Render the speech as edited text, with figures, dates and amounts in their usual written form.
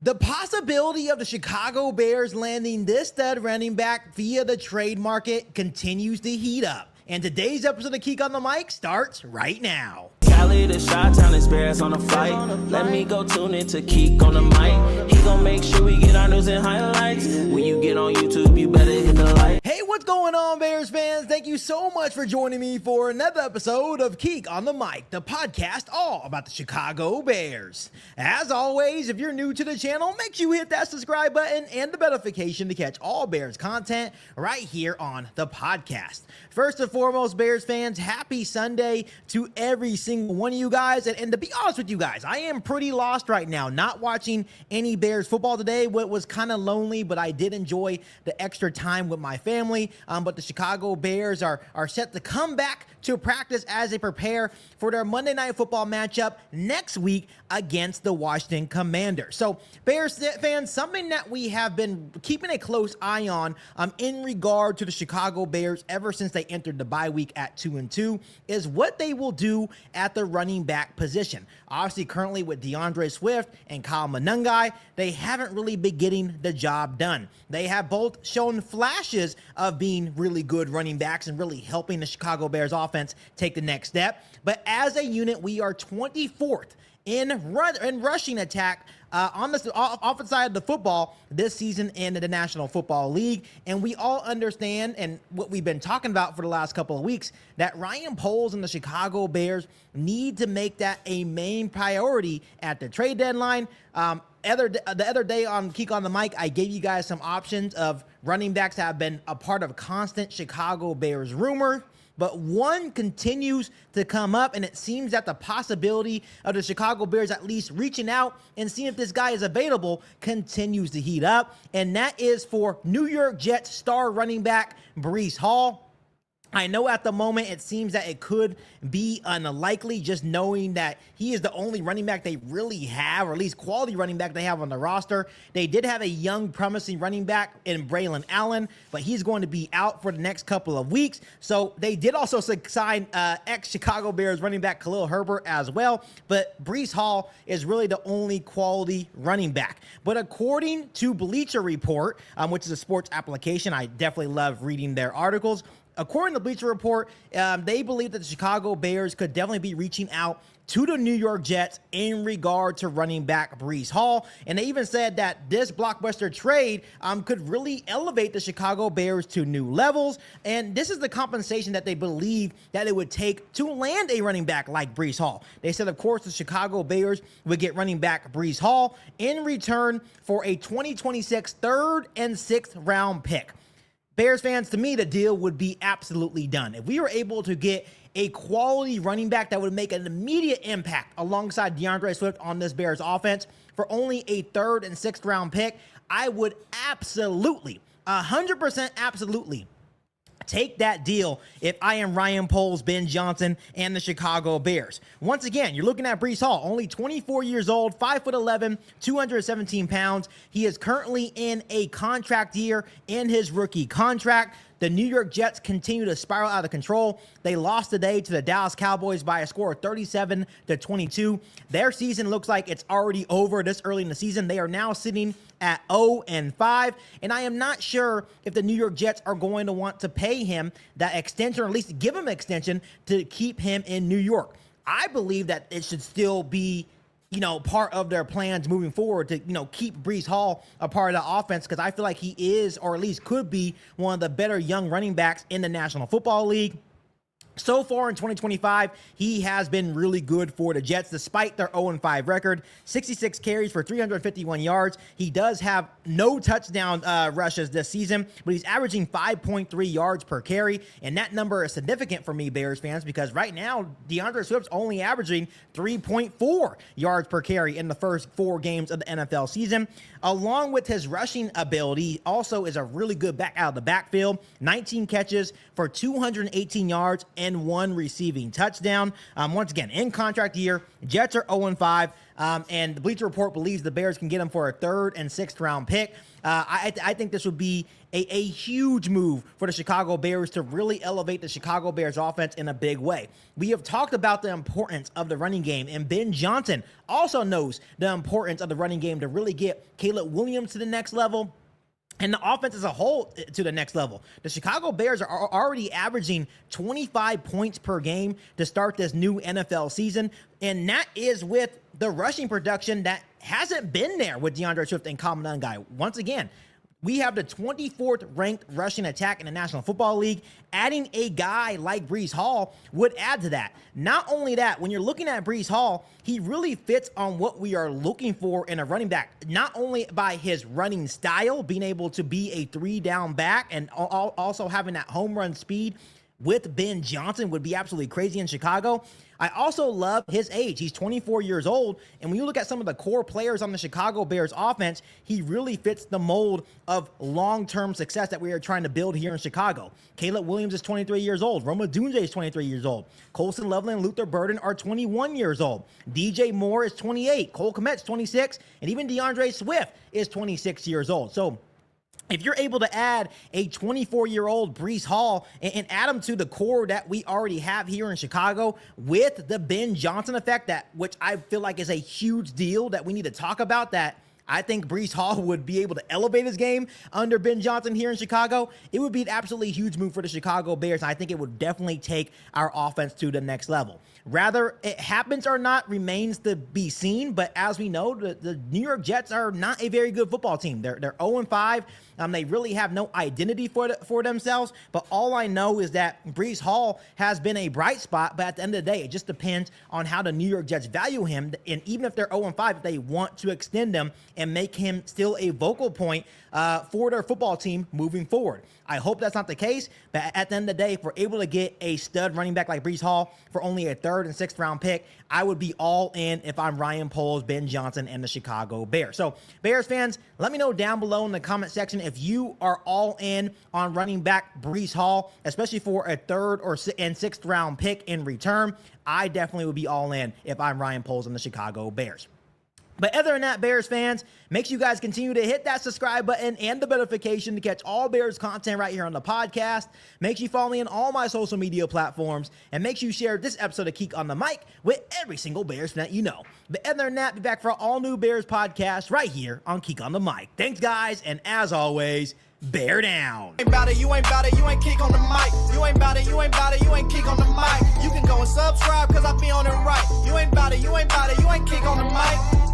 The possibility of the Chicago Bears landing this stud running back via the trade market continues to heat up. And today's episode of Geek on the Mic starts right now. Cali to Chi-Town, it's Bears on the flight. Let me go tune in to Geek on the Mic. He gon' make sure we get our news and highlights. When you get on YouTube, you better hit the like. Hey, what's going on, Bears fans? Thank you so much for joining me for another episode of Geek on the Mic, the podcast all about the Chicago Bears. As always, if you're new to the channel, make sure you hit that subscribe button and the notification to catch all Bears content right here on the podcast. First and foremost, Bears fans, happy Sunday to every single one of you guys. And to be honest with you guys, I am pretty lost right now, not watching any Bears football today. What was kind of lonely, but I did enjoy the extra time with my family. But the Chicago Bears are set to come back to practice as they prepare for their Monday Night Football matchup next week against the Washington Commanders. So, Bears fans, something that we have been keeping a close eye on in regard to the Chicago Bears ever since they entered the bye week at 2-2 is what they will do at the running back position. Obviously, currently with DeAndre Swift and Kyle Monangai, they haven't really been getting the job done. They have both shown flashes of being really good running backs and really helping the Chicago Bears offense take the next step. But as a unit, we are 24th in rushing attack on the offensive side of the football this season in the National Football League. And we all understand, and what we've been talking about for the last couple of weeks, that Ryan Poles and the Chicago Bears need to make that a main priority at the trade deadline. The other day on Geek on the Mic, I gave you guys some options of running backs that have been a part of constant Chicago Bears rumor. But one continues to come up, and it seems that the possibility of the Chicago Bears at least reaching out and seeing if this guy is available continues to heat up, and that is for New York Jets star running back Breece Hall. I know at the moment it seems that it could be unlikely, just knowing that he is the only running back they really have, or at least quality running back they have on the roster. They did have a young, promising running back in Braylon Allen, but he's going to be out for the next couple of weeks. So they did also sign ex-Chicago Bears running back Khalil Herbert as well, but Breece Hall is really the only quality running back. But according to Bleacher Report, which is a sports application, I definitely love reading their articles. According to Bleacher Report, they believe that the Chicago Bears could definitely be reaching out to the New York Jets in regard to running back Breece Hall. And they even said that this blockbuster trade could really elevate the Chicago Bears to new levels. And this is the compensation that they believe that it would take to land a running back like Breece Hall. They said, of course, the Chicago Bears would get running back Breece Hall in return for a 2026 third and sixth round pick. Bears fans, to me, the deal would be absolutely done. If we were able to get a quality running back that would make an immediate impact alongside DeAndre Swift on this Bears offense for only a third and sixth round pick, I would absolutely, 100% absolutely take that deal if I am Ryan Poles, Ben Johnson, and the Chicago Bears. Once again, you're looking at Breece Hall, only 24 years old, 5'11", 217 pounds. He is currently in a contract year in his rookie contract. The New York Jets continue to spiral out of control. They lost today to the Dallas Cowboys by a score of 37-22. Their season looks like it's already over this early in the season. They are now sitting at 0-5, and I am not sure if the New York Jets are going to want to pay him that extension, or at least give him an extension to keep him in New York. I believe that it should still be part of their plans moving forward to, keep Breece Hall a part of the offense, because I feel like he is, or at least could be, one of the better young running backs in the National Football League. So far in 2025, he has been really good for the Jets, despite their 0-5 record. 66 carries for 351 yards. He does have no touchdown rushes this season, but he's averaging 5.3 yards per carry, and that number is significant for me, Bears fans, because right now, DeAndre Swift's only averaging 3.4 yards per carry in the first 4 games of the NFL season. Along with his rushing ability, he also is a really good back out of the backfield. 19 catches for 218 yards and and 1 receiving touchdown. Once again, in contract year, Jets are 0-5, and the Bleacher Report believes the Bears can get him for a 3rd and 6th round pick. I think this would be a huge move for the Chicago Bears to really elevate the Chicago Bears offense in a big way. We have talked about the importance of the running game, and Ben Johnson also knows the importance of the running game to really get Caleb Williams to the next level and the offense as a whole to the next level. The Chicago Bears are already averaging 25 points per game to start this new NFL season, and that is with the rushing production that hasn't been there with DeAndre Swift and Common Guy. Once again, we have the 24th ranked rushing attack in the National Football League. Adding a guy like Breece Hall would add to that. Not only that, when you're looking at Breece Hall, he really fits on what we are looking for in a running back, not only by his running style, being able to be a 3-down back, and also having that home run speed with Ben Johnson would be absolutely crazy in Chicago. I also love his age. He's 24 years old, and when you look at some of the core players on the Chicago Bears offense, he really fits the mold of long-term success that we are trying to build here in Chicago. Caleb Williams is 23 years old. Roma Dunze is 23 years old. Colson Loveland and Luther Burden are 21 years old. DJ Moore is 28. Cole Kmet's 26, and even DeAndre Swift is 26 years old. So if you're able to add a 24-year-old Breece Hall and add him to the core that we already have here in Chicago with the Ben Johnson effect, which I feel like is a huge deal that we need to talk about, that I think Breece Hall would be able to elevate his game under Ben Johnson here in Chicago. It would be an absolutely huge move for the Chicago Bears, and I think it would definitely take our offense to the next level. Rather it happens or not remains to be seen, but as we know, the New York Jets are not a very good football team. They're 0-5. They really have no identity for themselves, but all I know is that Breece Hall has been a bright spot, but at the end of the day, it just depends on how the New York Jets value him, and even if they're 0-5, if they want to extend him and make him still a vocal point for their football team moving forward. I hope that's not the case, but at the end of the day, if we're able to get a stud running back like Breece Hall for only a 3rd and 6th round pick, I would be all in if I'm Ryan Poles, Ben Johnson, and the Chicago Bears. So Bears fans, let me know down below in the comment section if you are all in on running back Breece Hall, especially for a 3rd and 6th round pick in return. I definitely would be all in if I'm Ryan Poles and the Chicago Bears. But other than that, Bears fans, make sure you guys continue to hit that subscribe button and the notification to catch all Bears content right here on the podcast. Make sure you follow me on all my social media platforms, and make sure you share this episode of Keek on the Mic with every single Bears fan that you know. But other than that, be back for an all-new Bears podcast right here on Keek on the Mic. Thanks, guys, and as always, bear down. You ain't bout it, you ain't bout it, you ain't Keek on the mic. You ain't bout it, you ain't bout it, you ain't Keek on the mic. You can go and subscribe, cause I be on it right. You ain't bout it, you ain't bout it, you ain't Keek on the mic.